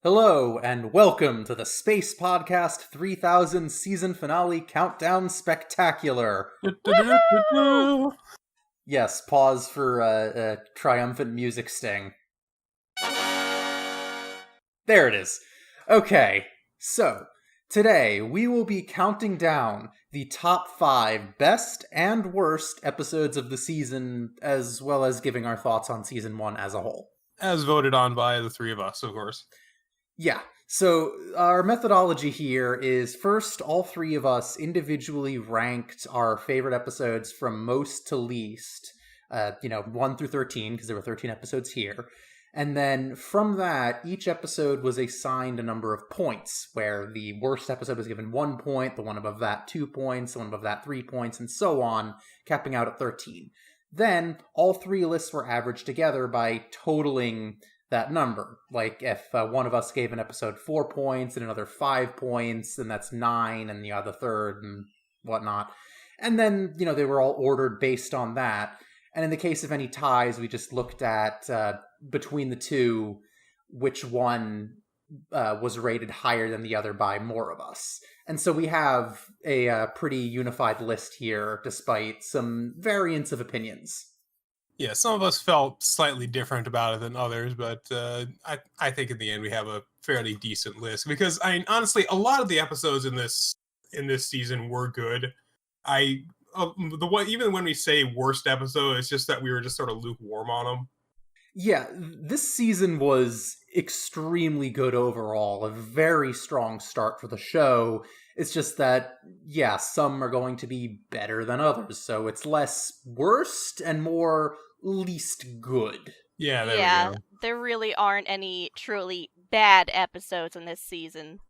Hello, and welcome to the Space Podcast 3000 Season Finale Countdown Spectacular. Woo! Yes, pause for a triumphant music sting. There it is. Okay, so today we will be counting down the top 5 best and worst episodes of the season, as well as giving our thoughts on Season 1 as a whole. As voted on by the three of us, of course. Yeah, so our methodology here is first, all three of us individually ranked our favorite episodes from most to least, 1 through 13, because there were 13 episodes here. And then from that, each episode was assigned a number of points, where the worst episode was given 1 point, the one above that 2 points, the one above that 3 points, and so on, capping out at 13. Then, all three lists were averaged together by totaling that number. Like, if one of us gave an episode 4 points and another 5 points, then that's 9, and the other third, and whatnot. And then, they were all ordered based on that. And in the case of any ties, we just looked at, between the two, which one was rated higher than the other by more of us. And so we have a pretty unified list here, despite some variance of opinions. Yeah, some of us felt slightly different about it than others, but I think in the end we have a fairly decent list. Because, honestly, a lot of the episodes in this season were good. Even when we say worst episode, it's just that we were just sort of lukewarm on them. Yeah, this season was extremely good overall, a very strong start for the show. It's just that, some are going to be better than others, so it's less worst and more least good. Yeah, there we go. There really aren't any truly bad episodes in this season.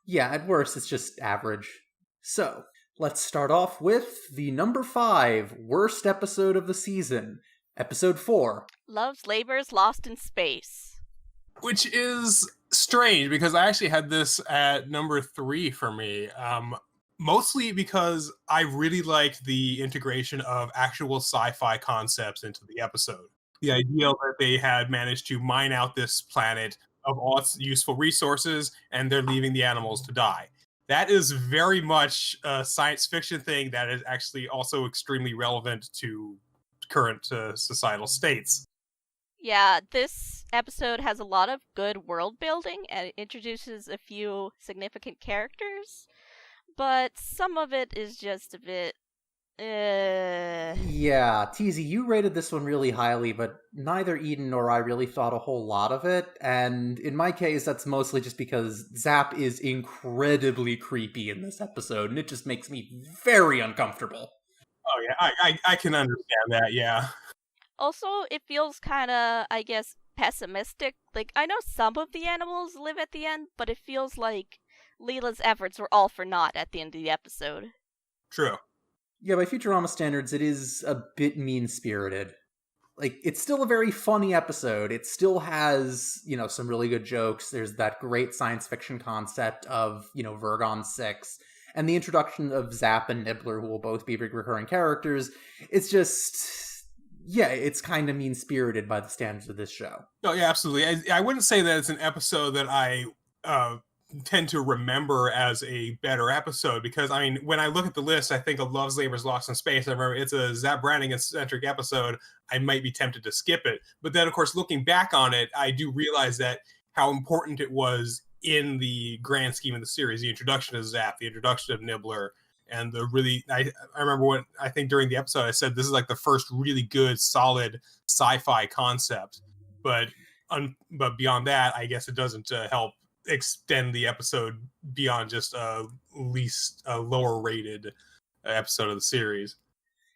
Yeah, at worst, it's just average. So, let's start off with the number 5 worst episode of the season. Episode 4. Love's Labor's Lost in Space. Which is strange, because I actually had this at number 3 for me. Mostly because I really liked the integration of actual sci-fi concepts into the episode. The idea that they had managed to mine out this planet of all its useful resources, and they're leaving the animals to die. That is very much a science fiction thing that is actually also extremely relevant to current societal states. Yeah, this episode has a lot of good world building, and it introduces a few significant characters, but some of it is just a bit... Yeah, TZ, you rated this one really highly, but neither Eden nor I really thought a whole lot of it, and in my case, that's mostly just because Zap is incredibly creepy in this episode, and it just makes me very uncomfortable. Oh yeah, I can understand that, yeah. Also, it feels kind of, I guess, pessimistic. Like, I know some of the animals live at the end, but it feels like Leela's efforts were all for naught at the end of the episode. True. Yeah, by Futurama standards, it is a bit mean-spirited. Like, it's still a very funny episode. It still has, some really good jokes. There's that great science fiction concept of, Vergon 6. And the introduction of Zap and Nibbler, who will both be big recurring characters. It's just... yeah, it's kind of mean-spirited by the standards of this show. Oh, yeah, absolutely. I wouldn't say that it's an episode that I tend to remember as a better episode, because, when I look at the list, I think of Love's Labor's Lost in Space. I remember it's a Zap Brannigan-centric episode. I might be tempted to skip it. But then, of course, looking back on it, I do realize that how important it was in the grand scheme of the series. The introduction of Zap, the introduction of Nibbler, and I remember what I think during the episode I said this is like the first really good, solid sci-fi concept. But beyond that, I guess it doesn't help extend the episode beyond just a lower rated episode of the series.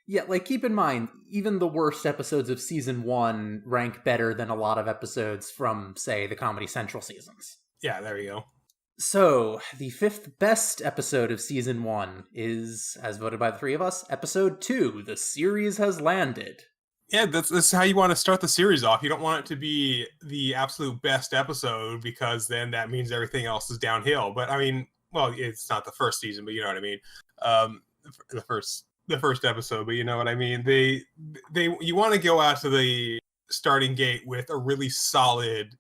Yeah, keep in mind, even the worst episodes of season 1 rank better than a lot of episodes from, say, the Comedy Central seasons. Yeah, there you go. So, the 5th best episode of Season 1 is, as voted by the three of us, Episode 2, The Series Has Landed. Yeah, that's how you want to start the series off. You don't want it to be the absolute best episode, because then that means everything else is downhill. But, it's not the first season, but you know what I mean. The first episode, but you know what I mean. You want to go out to the starting gate with a really solid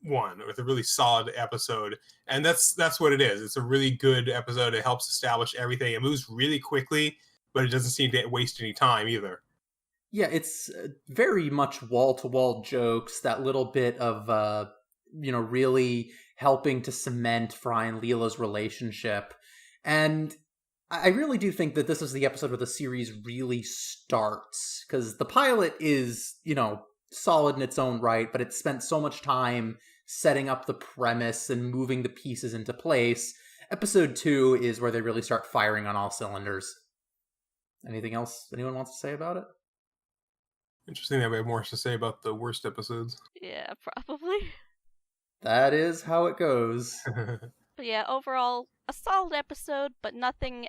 one, with a really solid episode. And that's what it is. It's a really good episode. It helps establish everything. It moves really quickly, but it doesn't seem to waste any time either. Yeah, it's very much wall-to-wall jokes, that little bit of, really helping to cement Fry and Leela's relationship. And I really do think that this is the episode where the series really starts, because the pilot is, solid in its own right, but it spent so much time setting up the premise and moving the pieces into place. Episode 2 is where they really start firing on all cylinders. Anything else anyone wants to say about it? Interesting that we have more to say about the worst episodes. Yeah, probably. That is how it goes. But yeah, overall, a solid episode, but nothing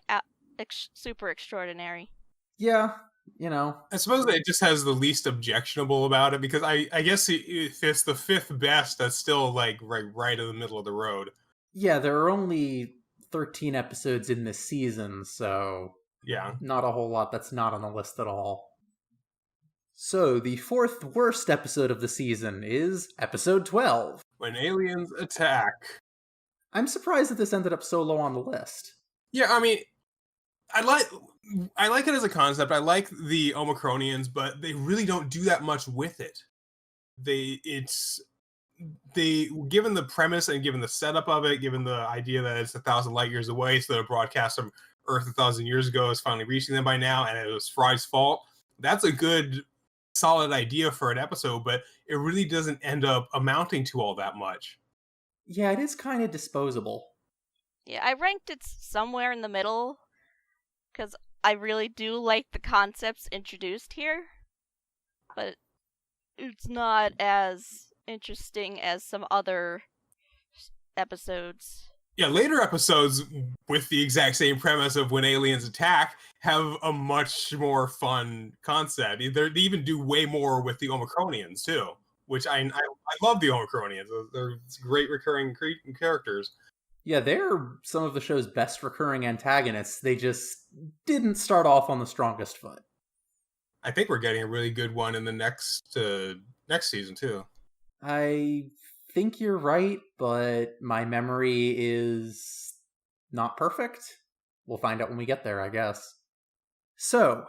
super extraordinary. Yeah, I suppose that it just has the least objectionable about it, because I guess if it's the fifth best, that's still like right in the middle of the road. Yeah, there are only 13 episodes in this season, so yeah, not a whole lot that's not on the list at all. So, the fourth worst episode of the season is episode 12. When Aliens Attack. I'm surprised that this ended up so low on the list. Yeah, I mean, I like it as a concept. I like the Omicronians, but they really don't do that much with it. Given the premise and given the setup of it, given the idea that it's 1,000 light years away, so the broadcast from Earth 1,000 years ago is finally reaching them by now, and it was Fry's fault. That's a good, solid idea for an episode, but it really doesn't end up amounting to all that much. Yeah, it is kind of disposable. Yeah, I ranked it somewhere in the middle, because I really do like the concepts introduced here, but it's not as interesting as some other episodes. Yeah, later episodes with the exact same premise of when aliens attack have a much more fun concept. They even do way more with the Omicronians too, which I love the Omicronians. They're great recurring characters. Yeah, they're some of the show's best recurring antagonists. They just didn't start off on the strongest foot. I think we're getting a really good one in the next season too. I think you're right, but my memory is not perfect. We'll find out when we get there, I guess. So,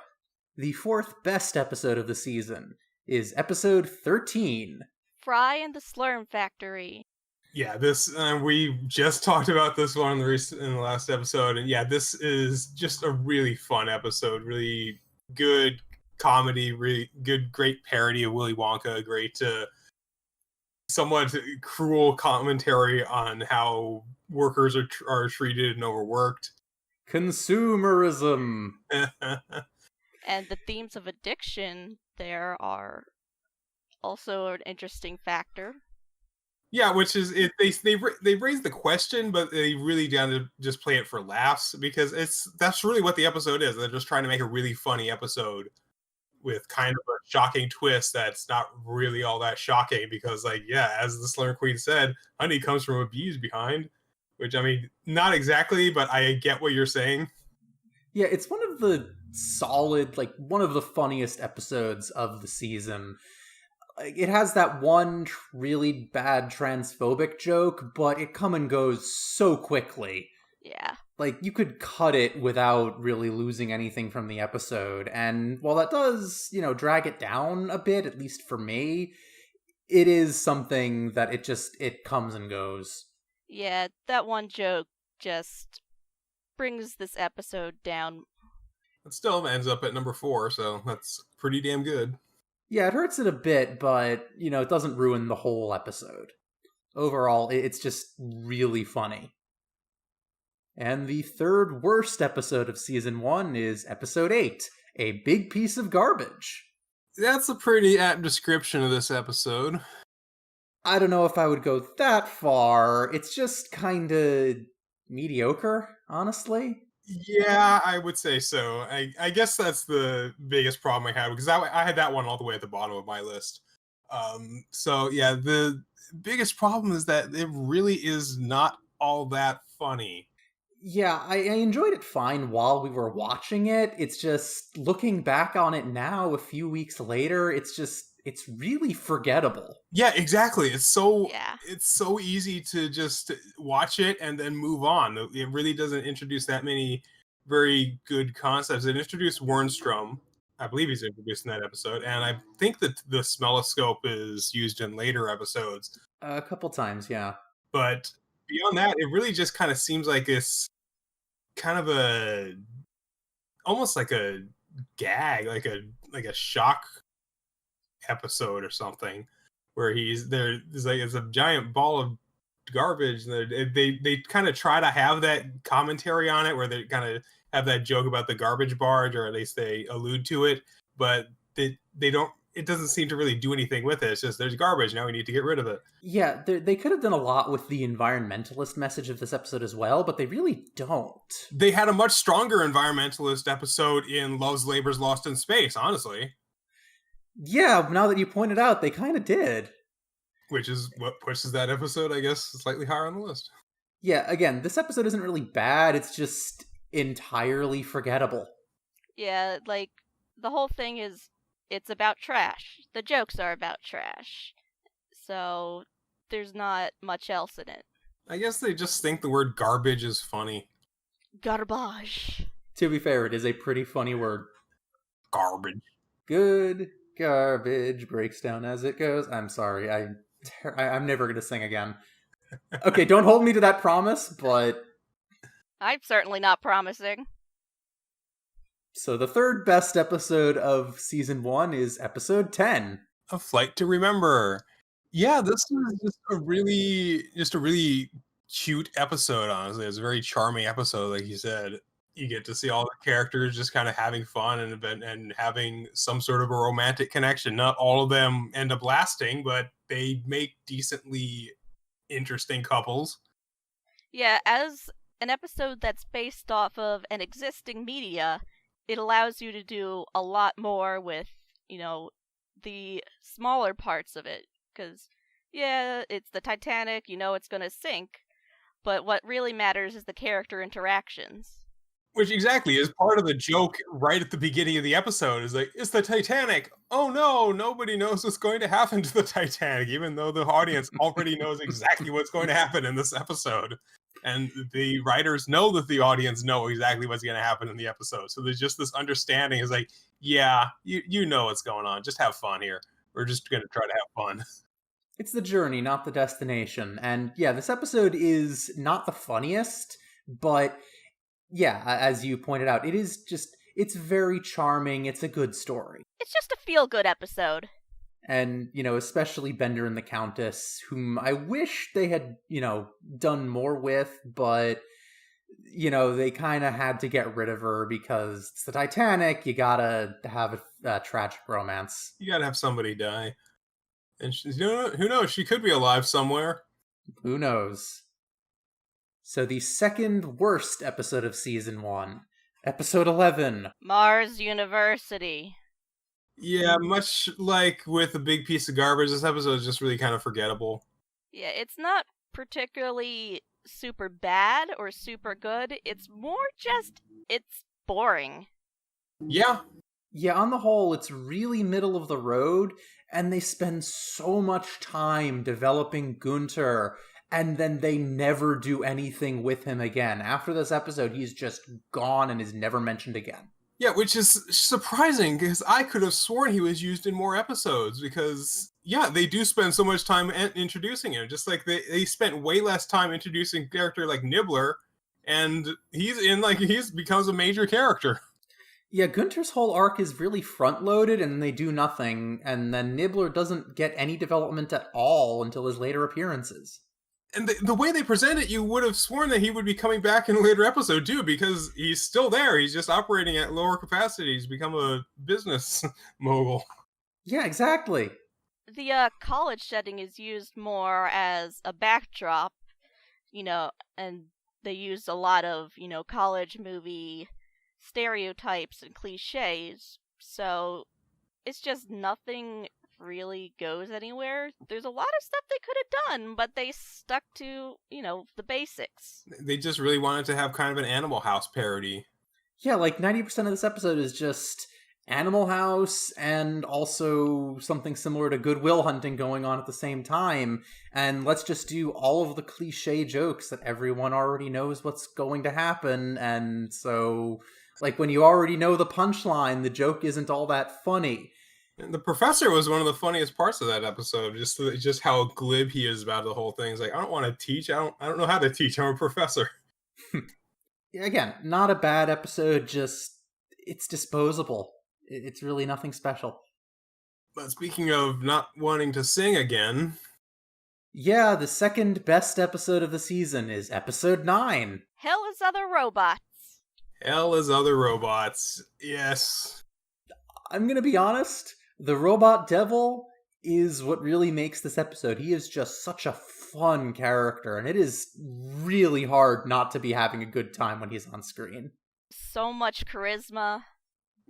the fourth best episode of the season is episode 13. Fry and the Slurm Factory. Yeah, this we just talked about this one in the last episode, and yeah, this is just a really fun episode. Really good comedy, really good, great parody of Willy Wonka, great somewhat cruel commentary on how workers are treated and overworked. Consumerism. And the themes of addiction there are also an interesting factor. Yeah, which is they raise the question, but they really down to just play it for laughs, because that's really what the episode is. They're just trying to make a really funny episode with kind of a shocking twist that's not really all that shocking, because, like, yeah, as the Slurm Queen said, honey comes from a bee's behind, which, I mean, not exactly, but I get what you're saying. Yeah, it's one of the solid, like, one of the funniest episodes of the season. It has that one really bad transphobic joke, but it come and goes so quickly. Yeah. Like, you could cut it without really losing anything from the episode. And while that does, drag it down a bit, at least for me, it is something that it comes and goes. Yeah, that one joke just brings this episode down. It still ends up at number 4, so that's pretty damn good. Yeah, it hurts it a bit, but, it doesn't ruin the whole episode. Overall, it's just really funny. And the third worst episode of Season 1 is Episode 8, A Big Piece of Garbage. That's a pretty apt description of this episode. I don't know if I would go that far. It's just kind of mediocre, honestly. Yeah, I would say so. I guess that's the biggest problem I had, because I had that one all the way at the bottom of my list. So yeah, the biggest problem is that it really is not all that funny. Yeah, I enjoyed it fine while we were watching it. It's just, looking back on it now, a few weeks later, it's it's really forgettable. Yeah, exactly. It's so easy to just watch it and then move on. It really doesn't introduce that many very good concepts. It introduced Wernstrom. I believe he's introduced in that episode, and I think that the smelloscope is used in later episodes. A couple times, yeah. But beyond that, it really just kind of seems like it's kind of almost like a gag, like a shock episode or something, where it's a giant ball of garbage. They kind of try to have that commentary on it, where they kind of have that joke about the garbage barge, or at least they allude to it, but they don't. It doesn't seem to really do anything with it. It's just there's garbage, now we need to get rid of it. Yeah, they could have done a lot with the environmentalist message of this episode as well, but they really don't. They had a much stronger environmentalist episode in Love's Labor's Lost in Space, honestly. Yeah, now that you pointed out, they kind of did. Which is what pushes that episode, I guess, slightly higher on the list. Yeah, again, this episode isn't really bad, it's just entirely forgettable. Yeah, like, the whole thing is, it's about trash. The jokes are about trash. So, there's not much else in it. I guess they just think the word garbage is funny. Garbage. To be fair, it is a pretty funny word. Garbage. Good garbage breaks down as it goes. I'm sorry, I'm never going to sing again. Okay, don't hold me to that promise, but... I'm certainly not promising. So the third best episode of season 1 is episode 10. A Flight to Remember. Yeah, this is just a really cute episode, honestly. It's a very charming episode, like you said. You get to see all the characters just kind of having fun and having some sort of a romantic connection. Not all of them end up lasting, but they make decently interesting couples. Yeah, as an episode that's based off of an existing media, it allows you to do a lot more with, the smaller parts of it. Because, yeah, it's the Titanic, it's gonna sink, but what really matters is the character interactions. Which exactly is part of the joke right at the beginning of the episode. Is like, it's the Titanic. Oh no, nobody knows what's going to happen to the Titanic, even though the audience already knows exactly what's going to happen in this episode. And the writers know that the audience know exactly what's going to happen in the episode. So there's just this understanding is like, yeah, you know what's going on. Just have fun here. We're just going to try to have fun. It's the journey, not the destination. And yeah, this episode is not the funniest, but yeah, as you pointed out, it's very charming. It's a good story. It's just a feel-good episode. And, especially Bender and the Countess, whom I wish they had, done more with, but, they kind of had to get rid of her because it's the Titanic. You gotta have a tragic romance. You gotta have somebody die. And who knows? She could be alive somewhere. Who knows? So the second worst episode of season 1, episode 11. Mars University. Yeah, much like with a big piece of garbage, this episode is just really kind of forgettable. Yeah, it's not particularly super bad or super good. It's more just, it's boring. Yeah. Yeah, on the whole, it's really middle of the road, and they spend so much time developing Gunter, and then they never do anything with him again. After this episode, he's just gone and is never mentioned again. Yeah, which is surprising, because I could have sworn he was used in more episodes, because, yeah, they do spend so much time introducing him, just like they spent way less time introducing a character like Nibbler, and he's becomes a major character. Yeah, Gunter's whole arc is really front-loaded, and they do nothing, and then Nibbler doesn't get any development at all until his later appearances. And the way they present it, you would have sworn that he would be coming back in a later episode, too, because he's still there. He's just operating at lower capacity. He's become a business mogul. Yeah, exactly. The college setting is used more as a backdrop, and they use a lot of, college movie stereotypes and cliches. So it's just nothing really goes anywhere. There's a lot of stuff they could have done, but they stuck to, the basics. They just really wanted to have kind of an Animal House parody. Yeah, like 90% of this episode is just Animal House and also something similar to Goodwill Hunting going on at the same time. And let's just do all of the cliche jokes that everyone already knows what's going to happen. And so, like, when you already know the punchline, the joke isn't all that funny. And the professor was one of the funniest parts of that episode. Just how glib he is about the whole thing. He's like, I don't want to teach. I don't know how to teach. I'm a professor. Again, not a bad episode, just it's disposable. It's really nothing special. But speaking of not wanting to sing again... Yeah, the second best episode of the season is episode 9. Hell is Other Robots. Hell is Other Robots. Yes. I'm gonna be honest, the Robot Devil is what really makes this episode. He is just such a fun character, and it is really hard not to be having a good time when he's on screen. So much charisma.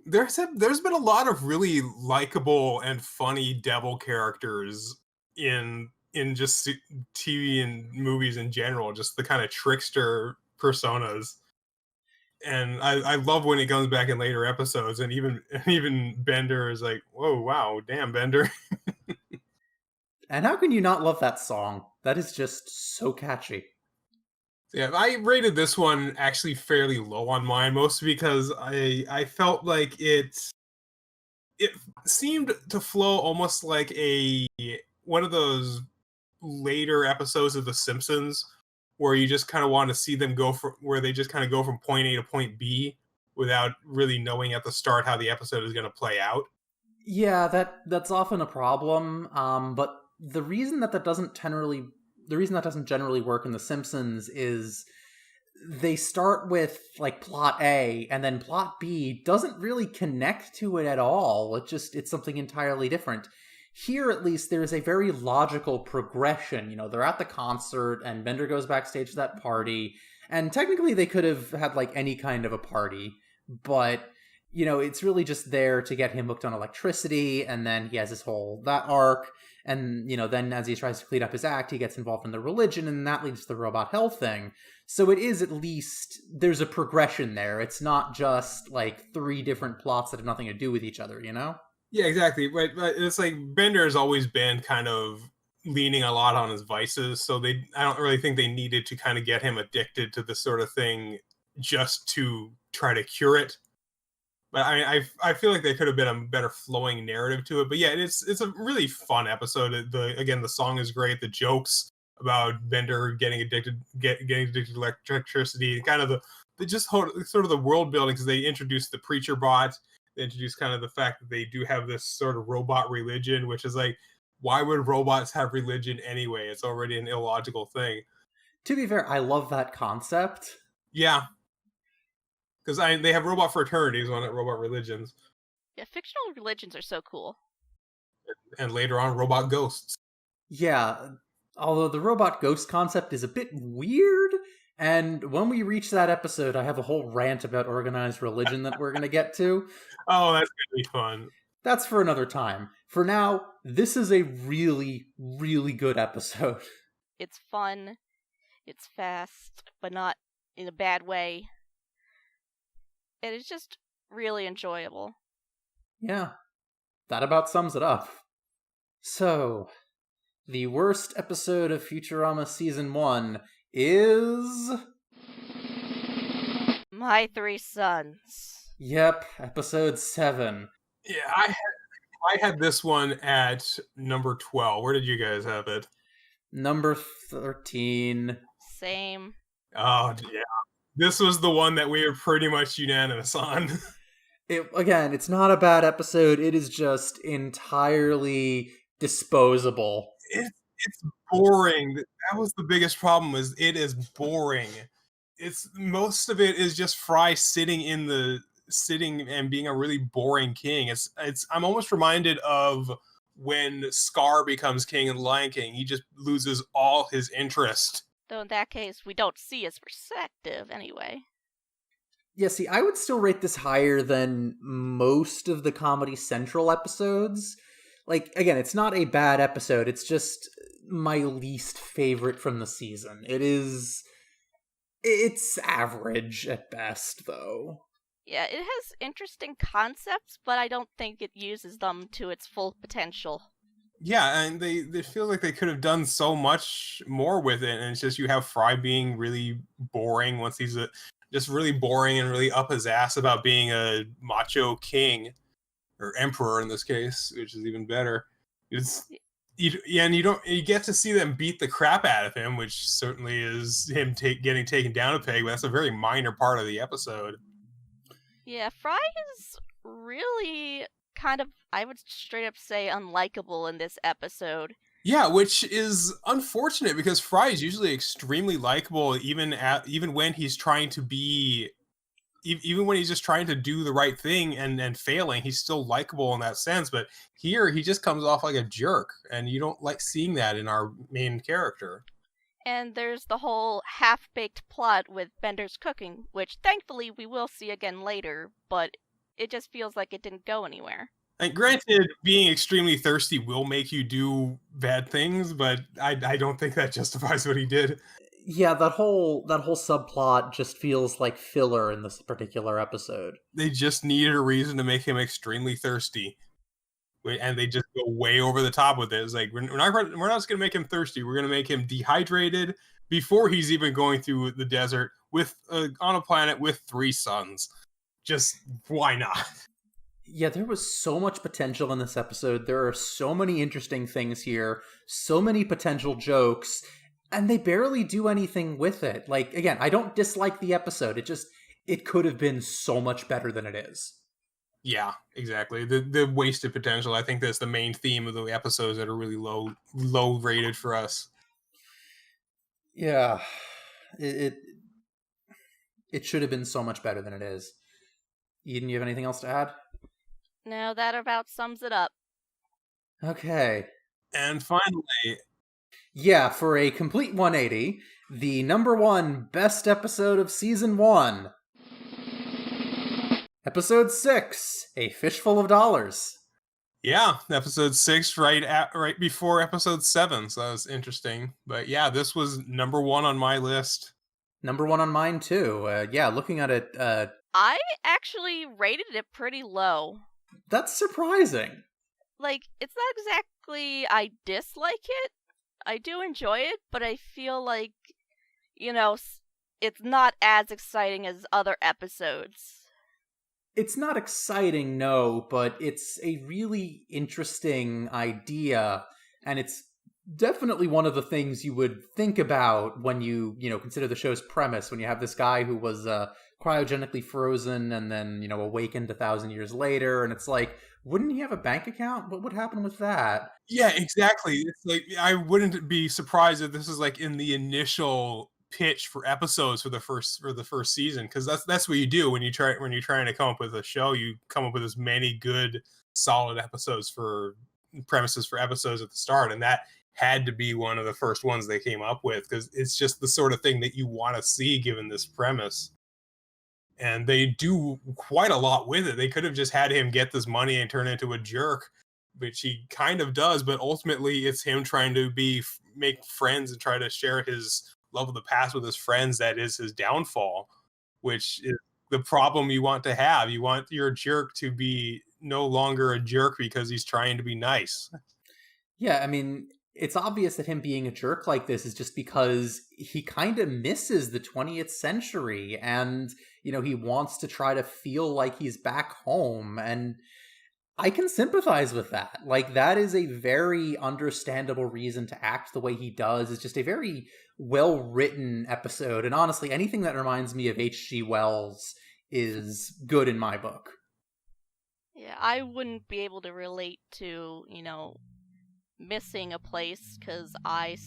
There's been a lot of really likable and funny devil characters in just TV and movies in general, just the kind of trickster personas. And I love when he comes back in later episodes, and even Bender is like, whoa, wow, damn, Bender. And how can you not love that song? That is just so catchy. Yeah, I rated this one actually fairly low on mine, mostly because I felt like it seemed to flow almost like one of those later episodes of The Simpsons where you just kind of want to see them where they just kind of go from point A to point B without really knowing at the start how the episode is going to play out. Yeah, that's often a problem. But the reason that doesn't generally work in The Simpsons is they start with like plot A, and then plot B doesn't really connect to it at all. It's something entirely different. Here, at least, there is a very logical progression. You know, they're at the concert, and Bender goes backstage to that party, and technically they could have had like any kind of a party, but you know, it's really just there to get him hooked on electricity, and then he has this that arc. And, you know, then as he tries to clean up his act, he gets involved in the religion, and that leads to the robot hell thing. So it is, at least, there's a progression there. It's not just, like, 3 different plots that have nothing to do with each other, you know? Yeah, exactly. But it's like Bender has always been kind of leaning a lot on his vices, so I don't really think they needed to kind of get him addicted to this sort of thing just to try to cure it. But I feel like there could have been a better flowing narrative to it. But yeah, it's a really fun episode. The song is great. The jokes about Bender getting addicted to electricity, kind of sort of the world building, because they introduced the preacher bot. They introduced kind of the fact that they do have this sort of robot religion, which is like, why would robots have religion anyway? It's already an illogical thing. To be fair, I love that concept. Yeah. Because they have robot fraternities on it, robot religions. Yeah, fictional religions are so cool. And later on, robot ghosts. Yeah, although the robot ghost concept is a bit weird, and when we reach that episode, I have a whole rant about organized religion that we're going to get to. Oh, that's going to be fun. That's for another time. For now, this is a really, really good episode. It's fun, it's fast, but not in a bad way. And it's just really enjoyable. Yeah, that about sums it up. So, the worst episode of Futurama Season 1 is... My Three Sons. Yep, episode 7. Yeah, I had this one at number 12. Where did you guys have it? Number 13. Same. Oh, yeah. This was the one that we were pretty much unanimous on. Again, it's not a bad episode. It is just entirely disposable. It's boring. That was the biggest problem. It is boring. Most of it is just Fry sitting and being a really boring king. I'm almost reminded of when Scar becomes king in Lion King. He just loses all his interest. Though in that case, we don't see his perspective anyway. Yeah, see, I would still rate this higher than most of the Comedy Central episodes. Like, again, it's not a bad episode. It's just my least favorite from the season. It's average at best, though. Yeah, it has interesting concepts, but I don't think it uses them to its full potential. Yeah, and they feel like they could have done so much more with it, and it's just you have Fry being really boring once he's just really boring and really up his ass about being a macho king or emperor in this case, which is even better. And you get to see them beat the crap out of him, which certainly is him getting taken down a peg, but that's a very minor part of the episode. Yeah, Fry is really kind of, I would straight up say, unlikable in this episode. Yeah, which is unfortunate because Fry is usually extremely likable, even when he's trying to be, even when he's just trying to do the right thing and failing, he's still likable in that sense. But here, he just comes off like a jerk, and you don't like seeing that in our main character. And there's the whole half-baked plot with Bender's cooking, which thankfully we will see again later, but it just feels like it didn't go anywhere. And granted, being extremely thirsty will make you do bad things, but I don't think that justifies what he did. Yeah, that whole subplot just feels like filler in this particular episode. They just needed a reason to make him extremely thirsty, and they just go way over the top with it. It's like we're not just going to make him thirsty. We're going to make him dehydrated before he's even going through the desert with on a planet with 3 suns. Just why not? Yeah, there was so much potential in this episode. There are so many interesting things here, so many potential jokes, and they barely do anything with it. Like, again, I don't dislike the episode. It could have been so much better than it is. Yeah, exactly. The wasted potential. I think that's the main theme of the episodes that are really low rated for us. Yeah, it should have been so much better than it is. Eden, you have anything else to add? No, that about sums it up. Okay. And finally... Yeah, for a complete 180, the number 1 best episode of Season 1. Episode 6, A Fistful of Dollars. Yeah, episode 6 right before episode 7, so that was interesting. But yeah, this was number 1 on my list. Number 1 on mine, too. Yeah, looking at it... I actually rated it pretty low. That's surprising. Like, it's not exactly I dislike it. I do enjoy it, but I feel like, it's not as exciting as other episodes. It's not exciting, no, but it's a really interesting idea, and it's definitely one of the things you would think about when you consider the show's premise, when you have this guy who was cryogenically frozen and then, awakened 1,000 years later, and it's like, wouldn't he have a bank account? What would happen with that? Yeah, exactly. It's like, I wouldn't be surprised if this is like in the initial pitch for episodes for the first season, because that's what you do when you're trying to come up with a show. You come up with as many good solid premises for episodes at the start, and that had to be one of the first ones they came up with, because it's just the sort of thing that you want to see given this premise. And they do quite a lot with it. They could have just had him get this money and turn into a jerk, which he kind of does, but ultimately it's him trying to make friends and try to share his love of the past with his friends that is his downfall, which is the problem you want to have. You want your jerk to be no longer a jerk because he's trying to be nice. Yeah, I mean, it's obvious that him being a jerk like this is just because he kind of misses the 20th century, and he wants to try to feel like he's back home, and I can sympathize with that. Like, that is a very understandable reason to act the way he does. It's just a very well-written episode, and honestly, anything that reminds me of H.G. Wells is good in my book. Yeah, I wouldn't be able to relate to, missing a place, because I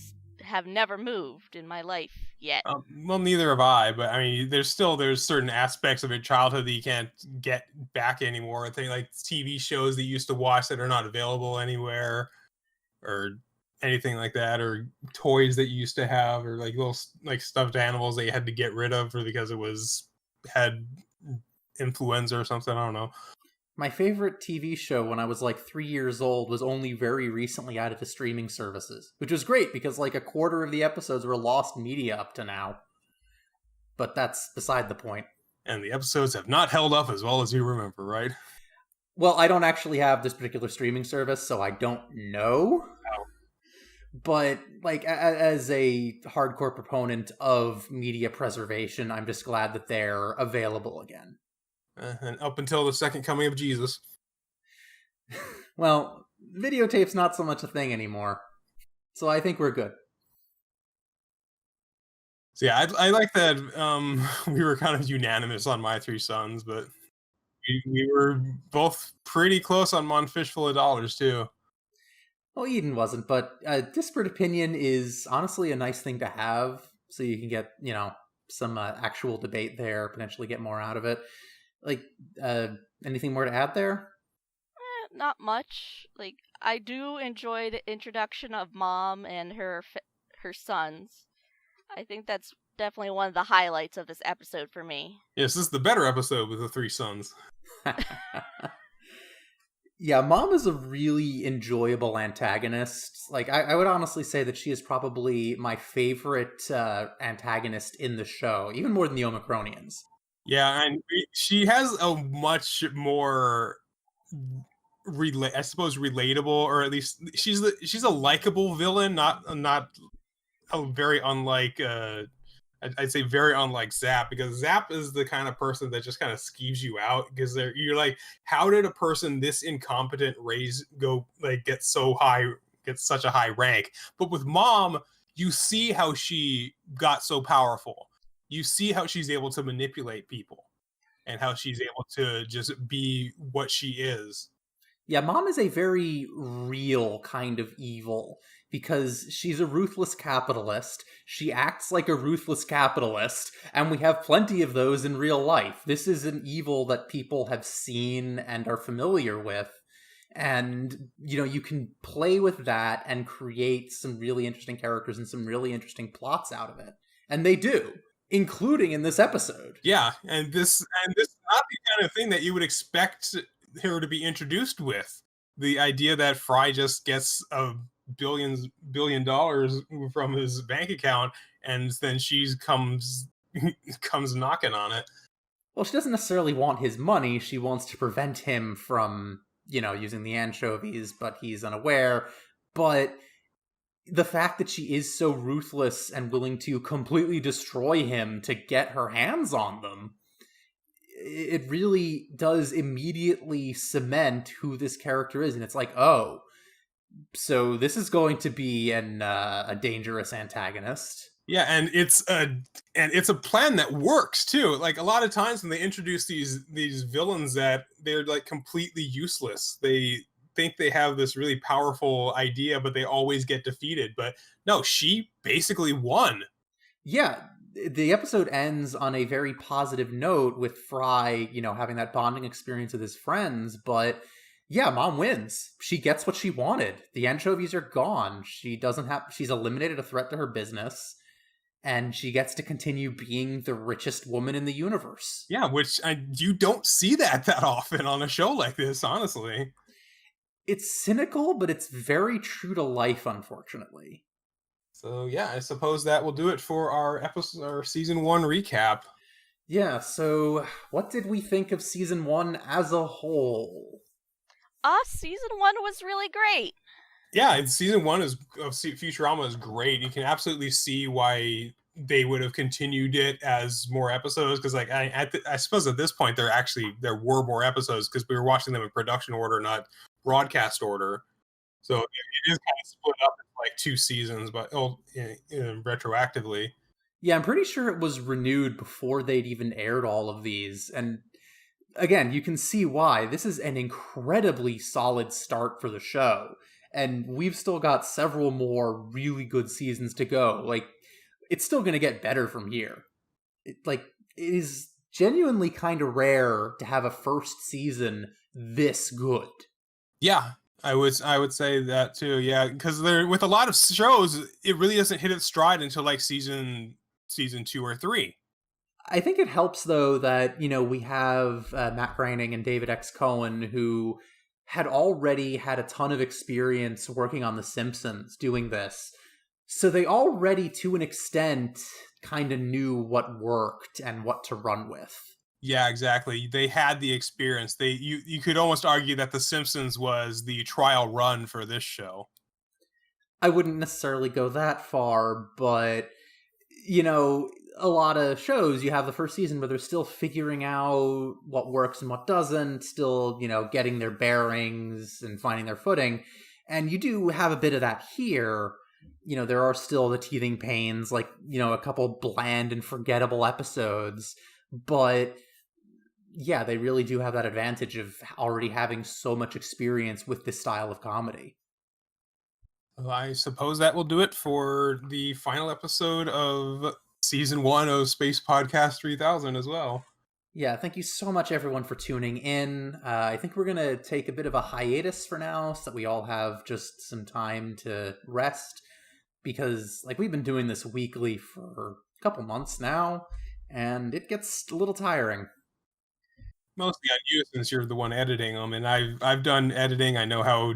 have never moved in my life yet. Well, neither have I, but I mean, there's certain aspects of your childhood that you can't get back anymore. I think like TV shows that you used to watch that are not available anywhere, or anything like that, or toys that you used to have, or like little like stuffed animals that you had to get rid of because it had influenza or something. I don't know. My favorite TV show when I was like 3 years old was only very recently added to streaming services, which was great because like a quarter of the episodes were lost media up to now. But that's beside the point. And the episodes have not held up as well as you remember, right? Well, I don't actually have this particular streaming service, so I don't know. Oh. But, like, as a hardcore proponent of media preservation, I'm just glad that they're available again. And up until the second coming of Jesus. Well, videotape's not so much a thing anymore. So I think we're good. So yeah, I like that we were kind of unanimous on My Three Sons, but we were both pretty close on One Fistful of Dollars, too. Well, Eden wasn't, but disparate opinion is honestly a nice thing to have, so you can get, some actual debate there, potentially get more out of it. Like, anything more to add there? Not much. Like, I do enjoy the introduction of Mom and her sons. I think that's definitely one of the highlights of this episode for me. Yes, this is the better episode with the three sons. Yeah, Mom is a really enjoyable antagonist. Like, I would honestly say that she is probably my favorite antagonist in the show, even more than the Omicronians. Yeah, and she has a much more, I suppose, relatable, or at least she's a likable villain, not a very unlike. I'd say very unlike Zap, because Zap is the kind of person that just kind of skeeves you out, because you're like, how did a person this incompetent get such a high rank? But with Mom, you see how she got so powerful. You see how she's able to manipulate people and how she's able to just be what she is. Yeah, Mom is a very real kind of evil, because she's a ruthless capitalist. She acts like a ruthless capitalist, and we have plenty of those in real life. This is an evil that people have seen and are familiar with. And, you can play with that and create some really interesting characters and some really interesting plots out of it. And they do, including in this episode. Yeah, and this is not the kind of thing that you would expect her to be introduced with. The idea that Fry just gets $1 billion from his bank account, and then she comes knocking on it. Well, she doesn't necessarily want his money. She wants to prevent him from, using the anchovies, but he's unaware. But the fact that she is so ruthless and willing to completely destroy him to get her hands on them, it really does immediately cement who this character is. And it's like, oh, so this is going to be a dangerous antagonist. Yeah, and it's a plan that works too. Like, a lot of times when they introduce these villains that they're like completely useless, they think they have this really powerful idea, but they always get defeated. But no, she basically won. Yeah, the episode ends on a very positive note with Fry, having that bonding experience with his friends, but yeah, Mom wins. She gets what she wanted. The anchovies are gone. She's eliminated a threat to her business, and she gets to continue being the richest woman in the universe. Yeah, which you don't see that often on a show like this, honestly. It's cynical, but it's very true to life, unfortunately. So yeah, I suppose that will do it for our season 1 recap. Yeah, so what did we think of season 1 as a whole? Season 1 was really great. Yeah, season 1 of Futurama is great. You can absolutely see why they would have continued it as more episodes, because like I suppose at this point there were more episodes, because we were watching them in production order, not broadcast order. So it is kind of split up into like 2 seasons, but retroactively. Yeah, I'm pretty sure it was renewed before they'd even aired all of these. And again, you can see why. This is an incredibly solid start for the show. And we've still got several more really good seasons to go. Like, it's still going to get better from here. It is genuinely kind of rare to have a first season this good. Yeah, I would say that too. Yeah, because with a lot of shows, it really doesn't hit its stride until like season 2 or 3. I think it helps though that we have Matt Groening and David X. Cohen, who had already had a ton of experience working on The Simpsons doing this. So they already, to an extent, kind of knew what worked and what to run with. Yeah, exactly. They had the experience. You could almost argue that The Simpsons was the trial run for this show. I wouldn't necessarily go that far, but you know, a lot of shows, you have the first season where they're still figuring out what works and what doesn't, still, getting their bearings and finding their footing. And you do have a bit of that here. There are still the teething pains, like, a couple bland and forgettable episodes. But yeah, they really do have that advantage of already having so much experience with this style of comedy. Well, I suppose that will do it for the final episode of Season 1 of Space Podcast 3000 as well. Yeah, thank you so much, everyone, for tuning in. I think we're going to take a bit of a hiatus for now so that we all have just some time to rest. Because, we've been doing this weekly for a couple months now, and it gets a little tiring. Mostly on you, since you're the one editing them, and I've done editing. I know how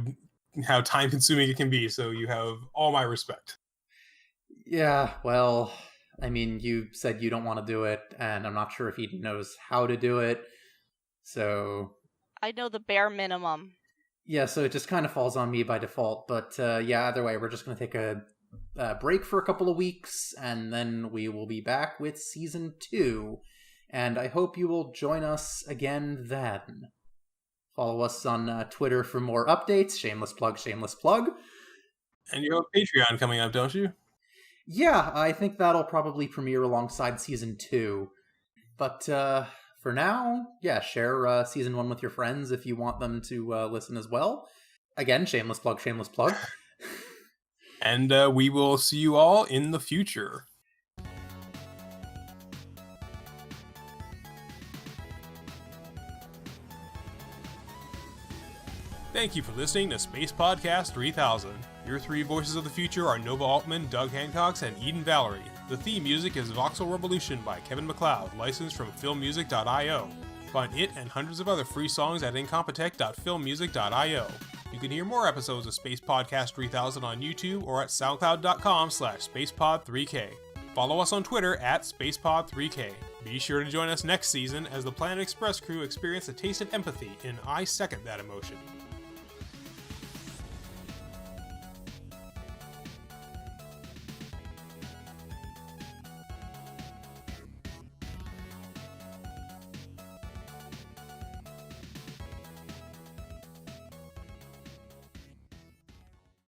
time consuming it can be, so you have all my respect. Yeah, well, you said you don't want to do it, and I'm not sure if he knows how to do it, so... I know the bare minimum. Yeah, so it just kind of falls on me by default, but yeah, either way, we're just going to take a break for a couple of weeks, and then we will be back with Season 2, and I hope you will join us again then. Follow us on Twitter for more updates. Shameless plug, shameless plug. And you have a Patreon coming up, don't you? Yeah, I think that'll probably premiere alongside Season 2. But for now, yeah, share Season 1 with your friends if you want them to listen as well. Again, shameless plug, shameless plug. And we will see you all in the future. Thank you for listening to Space Podcast 3000. Your three voices of the future are Nova Altman, Doug Hancox, and Eden Valerie. The theme music is Voxel Revolution by Kevin MacLeod, licensed from filmmusic.io. Find it and hundreds of other free songs at incompetech.filmmusic.io. You can hear more episodes of Space Podcast 3000 on YouTube or at soundcloud.com/spacepod3k. Follow us on Twitter at SpacePod3k. Be sure to join us next season as the Planet Express crew experience a taste of empathy in I Second That Emotion.